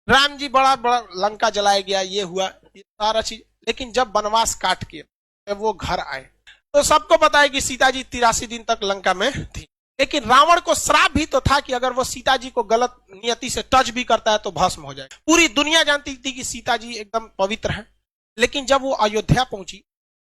राम जी बड़ा बड़ा लंका जलाया गया, ये हुआ, ये सारा चीज। लेकिन जब वनवास काट के जब वो घर आए तो सबको पता है कि सीता जी 83 दिन तक लंका में थी। लेकिन रावण को श्राप भी तो था कि अगर वो सीता जी को गलत नियति से टच भी करता है तो भस्म हो जाएगा। पूरी दुनिया जानती थी कि सीता जी एकदम पवित्र है। लेकिन जब वो अयोध्या पहुंची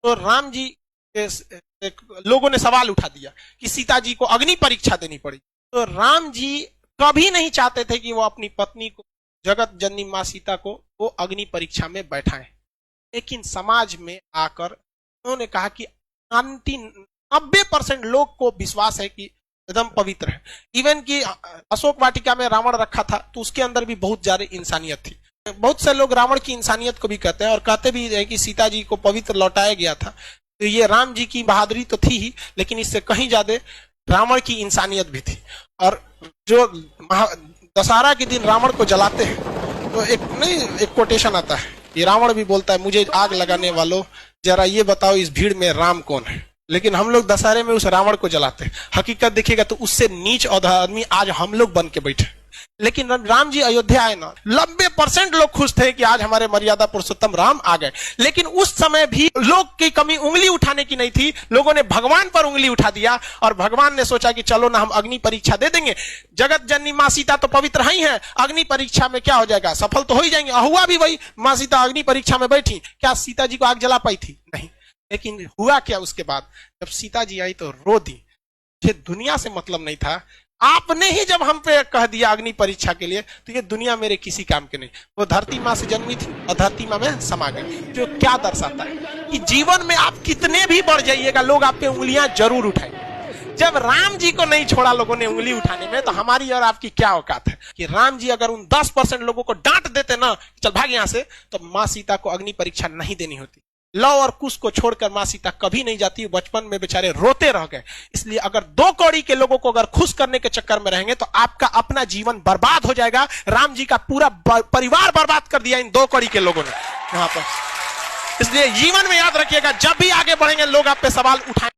तो राम जी लोगों ने सवाल उठा दिया कि सीता जी को अग्नि परीक्षा देनी पड़ी। तो राम जी कभी नहीं चाहते थे कि वो अपनी पत्नी को, जगत जननी मां सीता को, वो अग्नि परीक्षा में बैठाएं। लेकिन समाज में आकर उन्होंने कहा कि 90% लोग को विश्वास है कि एकदम पवित्र है। इवन कि अशोक वाटिका में रावण रखा था तो उसके अंदर भी बहुत ज्यादा इंसानियत थी। बहुत से लोग रावण की इंसानियत को भी कहते हैं और कहते भी है कि सीता जी को पवित्र लौटाया गया था। तो ये राम जी की बहादुरी तो थी ही, लेकिन इससे कहीं ज्यादा रावण की इंसानियत भी थी। और जो दशहरा के दिन रावण को जलाते हैं तो एक कोटेशन आता है, ये रावण भी बोलता है, मुझे आग लगाने वालों जरा ये बताओ इस भीड़ में राम कौन है। लेकिन हम लोग दशहरे में उस रावण को जलाते हैं। हकीकत देखिएगा तो उससे नीच और आदमी आज हम लोग बन के बैठे। लेकिन राम जी अयोध्या आए ना, 90% लोग खुश थे कि आज हमारे मर्यादा पुरुषोत्तम राम आ गए। लेकिन उस समय भी लोग की कमी उंगली उठाने की नहीं थी, लोगों ने भगवान पर उंगली उठा दिया और भगवान ने सोचा कि चलो ना हम अग्नि परीक्षा दे देंगे, जगत जननी मां सीता तो पवित्र ही है, अग्नि परीक्षा में क्या हो जाएगा, सफल तो हो ही जाएंगे। हुआ भी वही, मां सीता अग्नि परीक्षा में बैठी, क्या सीता जी को आग जला पाई थी? नहीं। लेकिन हुआ क्या उसके बाद, जब सीता जी आई तो रो दी। मुझे दुनिया से मतलब नहीं था, आपने ही जब हम पे कह दिया अग्नि परीक्षा के लिए तो ये दुनिया मेरे किसी काम के नहीं। वो धरती मां से जन्मी थी और धरती मां में समा गई। जो क्या दर्शाता है कि जीवन में आप कितने भी बढ़ जाइएगा, लोग आप पे उंगलियां जरूर उठाएंगे। जब राम जी को नहीं छोड़ा लोगों ने उंगली उठाने में, तो हमारी और आपकी क्या औकात है कि राम जी अगर उन 10% लोगों को डांट देते ना, चल भाग यहां से, तो मां सीता को अग्नि परीक्षा नहीं देनी होती। लव और कुश को छोड़कर मां सीता कभी नहीं जाती, बचपन में बेचारे रोते रह गए। इसलिए अगर 2 कौड़ी के लोगों को अगर खुश करने के चक्कर में रहेंगे तो आपका अपना जीवन बर्बाद हो जाएगा। राम जी का पूरा परिवार बर्बाद कर दिया इन 2 कौड़ी के लोगों ने यहां पर। इसलिए जीवन में याद रखिएगा, जब भी आगे बढ़ेंगे लोग आप पे सवाल उठाएंगे।